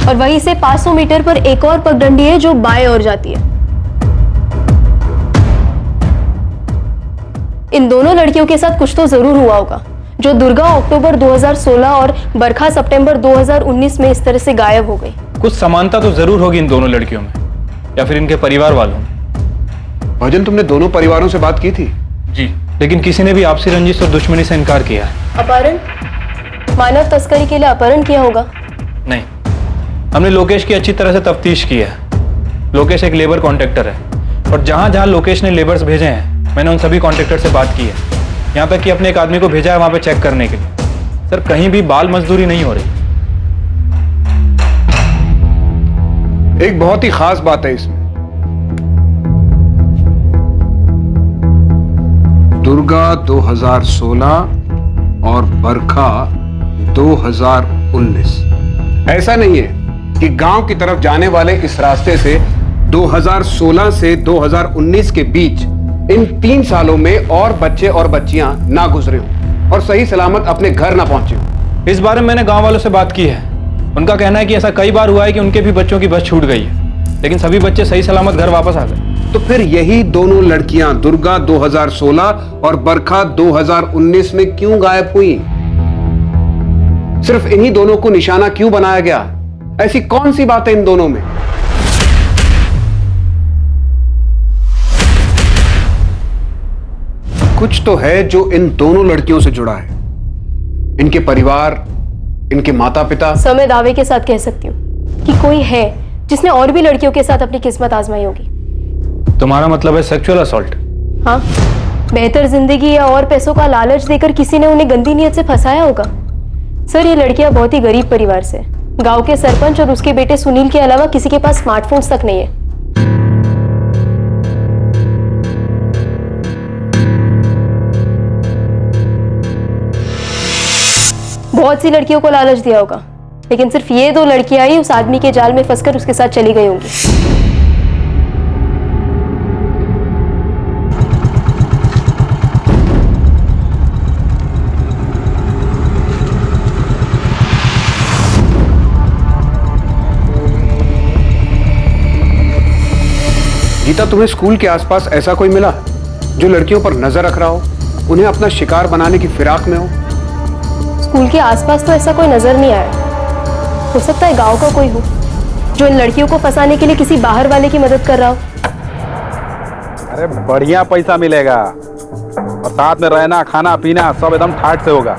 और वहीं से 500 मीटर पर एक और पगडंडी है जो बाएं ओर जाती है। इन दोनों लड़कियों के साथ कुछ तो जरूर हुआ होगा, जो दुर्गा अक्टूबर 2016 और बरखा सितंबर 2019 में इस तरह से गायब हो गई। कुछ समानता तो जरूर होगी इन दोनों लड़कियों में, या फिर इनके परिवार वालों में। भजन, तुमने दोनों परिवारों से बात की थी? जी, लेकिन किसी ने भी आपसी रंजिश और दुश्मनी से इनकार किया है। अपहरण, मानव तस्करी के लिए अपहरण किया होगा? नहीं, हमने लोकेश की अच्छी तरह से तफ्तीश की है। लोकेश एक लेबर कॉन्ट्रैक्टर है, और जहां जहां लोकेश ने लेबर्स भेजे हैं मैंने उन सभी कॉन्ट्रैक्टर से बात की है। यहाँ तक कि अपने एक आदमी को भेजा है वहां पे चेक करने के लिए। सर, कहीं भी बाल मजदूरी नहीं हो रही। एक बहुत ही खास बात है इसमें। दुर्गा 2016 और बरखा 2019। ऐसा नहीं है कि गांव की तरफ जाने वाले इस रास्ते से 2016 से 2019 के बीच इन 3 सालों में और बच्चे और बच्चियां ना गुजरे हों और सही सलामत अपने घर ना पहुंचे हों। इस बारे में मैंने गांव वालों से बात की है। उनका कहना है कि ऐसा कई बार हुआ है कि उनके भी बच्चों की बस छूट गई है, लेकिन सभी बच्चे सही सलामत घर वापस आ गए। तो फिर यही दोनों लड़कियां दुर्गा 2016 और बरखा 2019 में क्यों गायब हुई? सिर्फ इन्हीं दोनों को निशाना क्यों बनाया गया? ऐसी कौन सी बात है इन दोनों में? कुछ तो है जो इन दोनों लड़कियों से जुड़ा है। इनके परिवार, इनके माता पिता। समय दावे के साथ कह सकती हूँ कि कोई है जिसने और भी लड़कियों के साथ अपनी किस्मत आजमाई होगी। तुम्हारा मतलब है सेक्सुअल असॉल्ट? हाँ, बेहतर जिंदगी या और पैसों का लालच देकर किसी ने उन्हें गंदी नीयत से फंसाया होगा। सर, ये लड़कियां बहुत ही गरीब परिवार से, गांव के सरपंच और उसके बेटे सुनील के अलावा किसी के पास स्मार्टफोन्स तक नहीं है। बहुत सी लड़कियों को लालच दिया होगा, लेकिन सिर्फ ये 2 लड़कियां ही उस आदमी के जाल में फंसकर उसके साथ चली गई होंगी। गीता, तुम्हें स्कूल के आसपास ऐसा कोई मिला जो लड़कियों पर नजर रख रहा हो, उन्हें अपना शिकार बनाने की फिराक में हो? स्कूल के आसपास तो ऐसा कोई नजर नहीं आया। हो सकता है गांव का कोई हो जो इन लड़कियों को फंसाने के लिए किसी बाहर वाले की मदद कर रहा हो। अरे बढ़िया पैसा मिलेगा और साथ में रहना खाना पीना सब एकदम ठाट से होगा।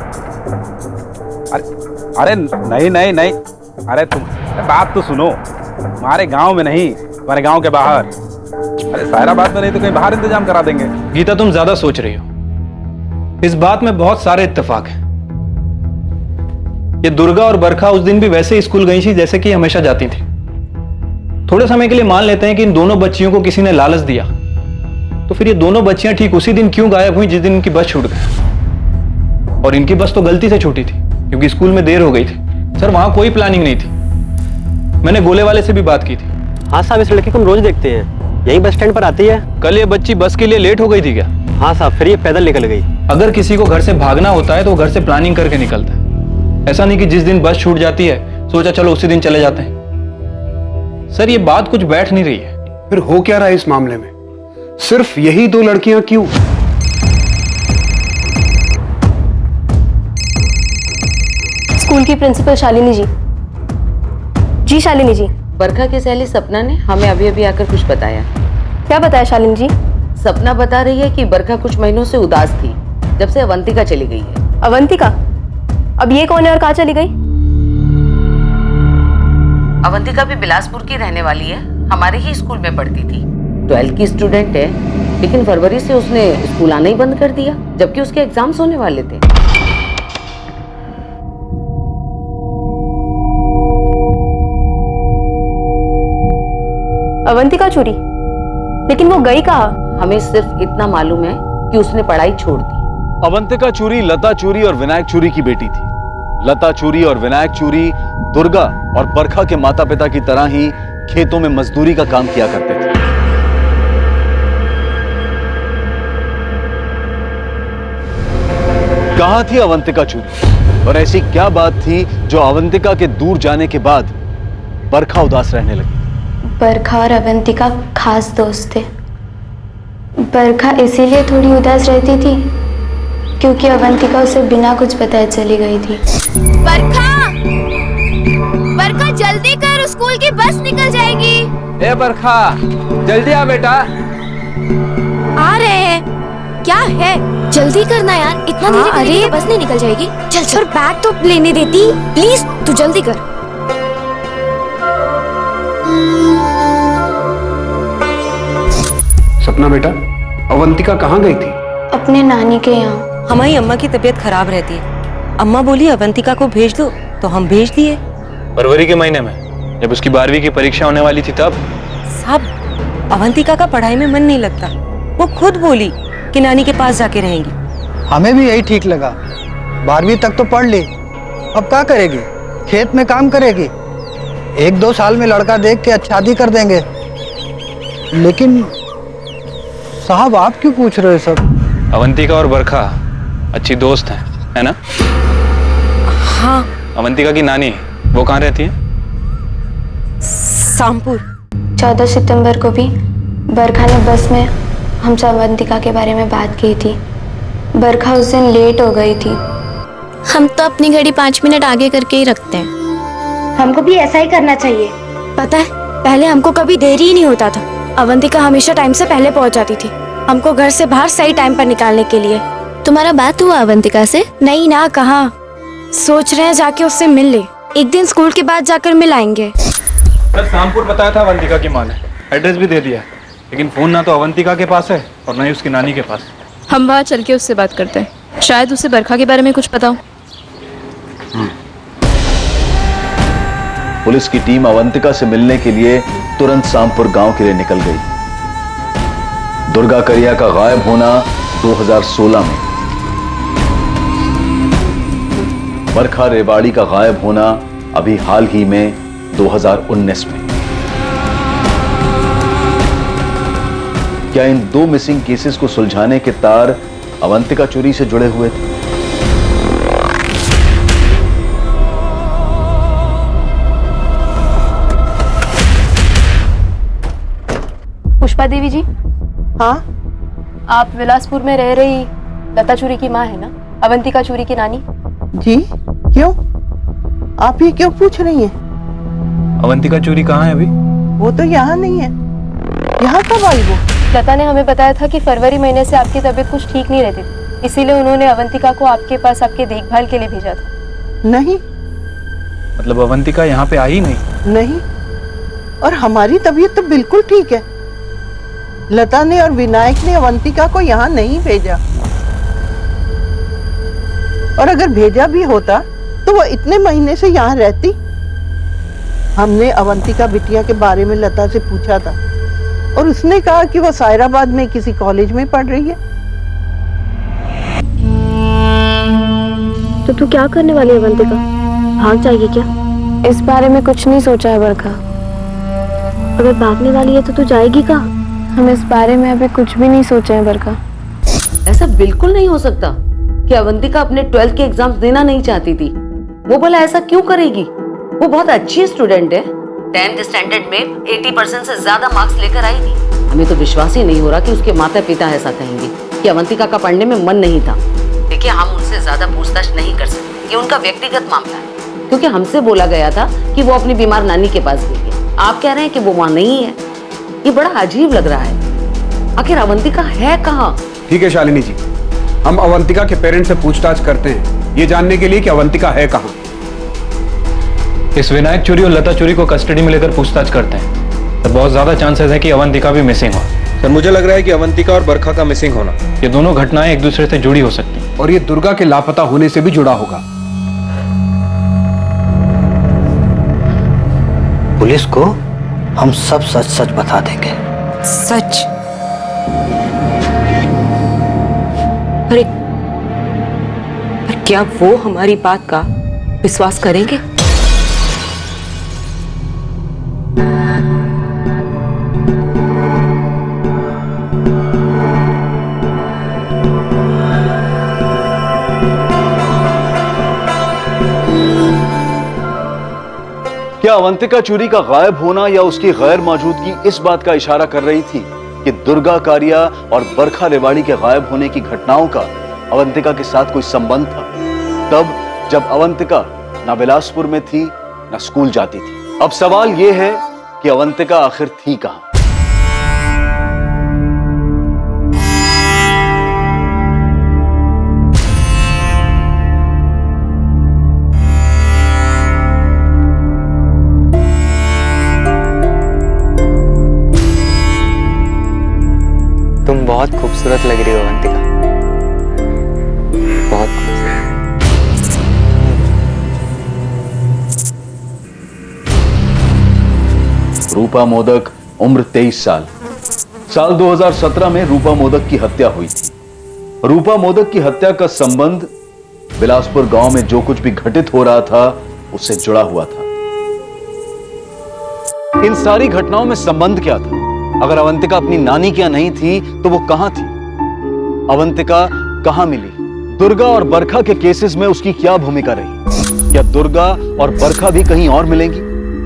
अरे नहीं नहीं नहीं, अरे तुम बात तो सुनो, हमारे गांव में नहीं, तुम्हारे गांव के बाहर। अरे सायराबाद में नहीं तो कहीं बाहर इंतजाम करा देंगे। गीता, तुम ज्यादा सोच रही हो। इस बात में बहुत सारे इत्तेफाक हैं। ये दुर्गा और बरखा उस दिन भी वैसे ही स्कूल गई थी जैसे कि हमेशा जाती थी। थोड़े समय के लिए मान लेते हैं कि इन दोनों बच्चियों को किसी ने लालच दिया, तो फिर ये दोनों बच्चियां ठीक उसी दिन क्यों गायब हुई जिस दिन इनकी बस छूट गई? और इनकी बस तो गलती से छूटी थी क्योंकि स्कूल में देर हो गई थी। सर, वहां कोई प्लानिंग नहीं थी। मैंने गोले वाले से भी बात की थी। हाँ साहब, इस लड़की को हम रोज देखते हैं, यही बस स्टैंड पर आती है। कल ये बच्ची बस के लिए लेट हो गई थी क्या? हाँ साहब, फिर ये पैदल निकल गई। अगर किसी को घर से भागना होता है तो वो घर से प्लानिंग करके निकलता है। ऐसा नहीं कि जिस दिन बस छूट जाती है सोचा चलो उसी दिन चले जाते हैं। सर, ये बात कुछ बैठ नहीं रही है। फिर हो क्या रहा है इस मामले में? सिर्फ यही दो लड़कियां क्यों? स्कूल की प्रिंसिपल शालिनी जी। जी शालिनी जी। बरखा की सहेली सपना ने हमें अभी अभी आकर कुछ बताया। क्या बताया शालिनी जी? सपना बता रही है कि बरखा कुछ महीनों से उदास थी जब से अवंतिका चली गई है। अवंतिका? अब ये कौन है और कहाँ चली गई? अवंतिका भी बिलासपुर की रहने वाली है, हमारे ही स्कूल में पढ़ती थी। 12th की स्टूडेंट है, लेकिन फरवरी से उसने स्कूल आना ही बंद कर दिया जबकि उसके एग्जाम्स होने वाले थे। अवंतिका चोरी? लेकिन वो गई कहाँ? हमें सिर्फ इतना मालूम है कि उसने पढ़ाई छोड़ दी। अवंतिका चूरी लता चूरी और विनायक चूरी की बेटी थी। लता चूरी और विनायक चूरी दुर्गा और बरखा के माता पिता की तरह ही खेतों में मजदूरी का काम किया करते थे। कहां थी अवंतिका चूरी और ऐसी क्या बात थी जो अवंतिका के दूर जाने के बाद बरखा उदास रहने लगी? बरखा और अवंतिका खास दोस्त थे। बरखा इसीलिए थोड़ी उदास रहती थी क्योंकि अवंतिका उसे बिना कुछ बताए चली गई थी। बरखा! बरखा जल्दी कर, स्कूल की बस निकल जाएगी। ए बरखा, जल्दी आ बेटा। आ रहे हैं। क्या है? जल्दी करना यार, इतना धीरे करेंगे तो बस नहीं निकल जाएगी। चल चल, बैग तो लेने देती प्लीज, तू जल्दी कर। सपना बेटा, अवंतिका कहाँ गई थी? अपने नानी के यहाँ। हमारी अम्मा की तबीयत खराब रहती है, अम्मा बोली अवंतिका को भेज दो तो हम भेज दिए। फरवरी के महीने में जब उसकी 12वीं की परीक्षा होने वाली थी तब? साहब, अवंतिका का पढ़ाई में मन नहीं लगता, वो खुद बोली कि नानी के पास जाके रहेंगी। हमें भी यही ठीक लगा। 12वीं तक तो पढ़ ली, अब क्या करेगी? खेत में काम करेगी। 1-2 साल में लड़का देख के शादी कर देंगे। लेकिन साहब, आप क्यों पूछ रहे हो सब? अवंतिका और बरखा अच्छी दोस्त हैं, है ना? हाँ। अवंतिका की नानी वो कहाँ रहती है? शामपुर। 14 सितंबर को भी बरखा ने बस में हमसे अवंतिका के बारे में बात की थी। बरखा उस दिन लेट हो गई थी। हम तो अपनी घड़ी 5 मिनट आगे करके ही रखते हैं। हमको भी ऐसा ही करना चाहिए। पता है, पहले हमको कभी देरी ही नहीं होता था। अवंतिका हमेशा टाइम से पहले पहुंच जाती थी हमको घर से बाहर सही टाइम पर निकालने के लिए। तुम्हारा बात हुआ अवंतिका से? नहीं ना, कहाँ। सोच रहे हैं जाके उससे मिल ले। एक दिन स्कूल के बाद जाकर मिल आएंगे। कल शामपुर बताया था अवंतिका की माँ ने, एड्रेस भी दे दिया, लेकिन फोन ना तो अवंतिका के पास है और ना ही उसकी नानी के पास। हम वहाँ चल के उससे बात करते हैं, शायद उसे बरखा के बारे में कुछ पता हो। पुलिस की टीम अवंतिका से मिलने के लिए तुरंत शामपुर गांव के लिए निकल गई। दुर्गा करिया का गायब होना 2016 में, बरखा रेवाड़ी का गायब होना अभी हाल ही में 2019 में। क्या इन 2 मिसिंग केसेस को सुलझाने के तार अवंतिका चोरी से जुड़े हुए थे? पुष्पा देवी जी। हाँ, आप विलासपुर में रह रही लता चूरी की माँ है ना, अवंतिका चूरी की नानी? जी क्यों, आप ये क्यों पूछ रही हैं? अवंतिका चूरी कहाँ है अभी? वो तो यहाँ नहीं है। यहाँ कब आई वो? लता ने हमें बताया था कि फरवरी महीने से आपकी तबीयत कुछ ठीक नहीं रहती थी, इसीलिए उन्होंने अवंतिका को आपके पास आपके देखभाल के लिए भेजा था। नहीं। मतलब अवंतिका यहाँ पे आई नहीं? नहीं, और हमारी तबीयत तो बिल्कुल ठीक है। लता ने और विनायक ने अवंतिका को यहाँ नहीं भेजा, और अगर भेजा भी होता तो वो इतने महीने से यहाँ रहती। हमने अवंतिका बिटिया के बारे में लता से पूछा था और उसने कहा कि वो सायराबाद में किसी कॉलेज में पढ़ रही है। तो तू क्या करने वाली है अवंतिका? भाग जाएगी क्या? इस बारे में कुछ नहीं सोचा है बरखा। अगर भागने वाली है तो तू जाएगी कहाँ? हम इस बारे में अभी कुछ भी नहीं सोचे हैं बरखा। ऐसा बिल्कुल नहीं हो सकता कि अवंतिका अपने 12th के एग्जाम्स देना नहीं चाहती थी। वो भला ऐसा क्यों करेगी? वो बहुत अच्छी स्टूडेंट है। 10th स्टैंडर्ड में 80% से ज्यादा मार्क्स लेकर आई थी। हमें तो विश्वास ही नहीं हो रहा कि उसके माता पिता ऐसा कहेंगे कि अवंतिका का पढ़ने में मन नहीं था। देखिए, हम उनसे ज्यादा पूछताछ नहीं कर सकते, ये उनका व्यक्तिगत मामला है, क्योंकि हमसे बोला गया था कि वो अपनी बीमार नानी के पास गई है। आप कह रहे हैं कि वो वहाँ नहीं है। ये बड़ा अजीब लग रहा है। आखिर अवंतिका है कहाँ? ठीक है शालिनी जी, हम अवंतिका के पेरेंट्स से पूछताछ करते हैं, ये जानने के लिए कि अवंतिका है कहाँ। इस विनायक चूरी और लता चूरी को कस्टडी में लेकर पूछताछ करते हैं। तो बहुत ज्यादा चांसेस है कि अवंतिका भी मिसिंग हो। सर, मुझे लग रहा है कि अवंतिका और बरखा का मिसिंग होना, ये दोनों घटनाएं एक दूसरे से जुड़ी हो सकती हैं और ये दुर्गा के लापता होने से भी जुड़ा होगा। पुलिस को हम सब सच सच बता देंगे। सच? अरे, पर क्या वो हमारी बात का विश्वास करेंगे? क्या अवंतिका चूरी का गायब होना या उसकी गैर मौजूदगी इस बात का इशारा कर रही थी कि दुर्गा कारिया और बरखा रेवाड़ी के गायब होने की घटनाओं का अवंतिका के साथ कोई संबंध था, तब जब अवंतिका न बिलासपुर में थी न स्कूल जाती थी? अब सवाल यह है कि अवंतिका आखिर थी कहां? तुम बहुत खूबसूरत लग रही हो अवंतिका, बहुत खूबसूरत। रूपा मोदक, उम्र 23 साल। साल 2017 में रूपा मोदक की हत्या हुई थी। रूपा मोदक की हत्या का संबंध बिलासपुर गांव में जो कुछ भी घटित हो रहा था उससे जुड़ा हुआ था। इन सारी घटनाओं में संबंध क्या था? अगर अवंतिका अपनी नानी के यहाँ नहीं थी तो वो कहां थी? अवंतिका कहां मिली? दुर्गा और बरखा के केसेस में उसकी क्या भूमिका रही? क्या दुर्गा और बरखा भी कहीं और मिलेंगी?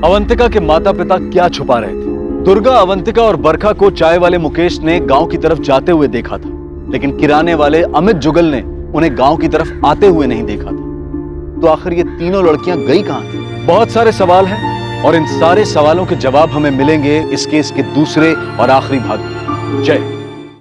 अवंतिका के माता पिता क्या छुपा रहे थे? दुर्गा, अवंतिका और बरखा को चाय वाले मुकेश ने गांव की तरफ जाते हुए देखा था, लेकिन किराने वाले अमित जुगल ने उन्हें गांव की तरफ आते हुए नहीं देखा था। तो आखिर ये तीनों लड़कियां गई कहां थी? बहुत सारे सवाल हैं और इन सारे सवालों के जवाब हमें मिलेंगे इस केस के दूसरे और आखिरी भाग में। जय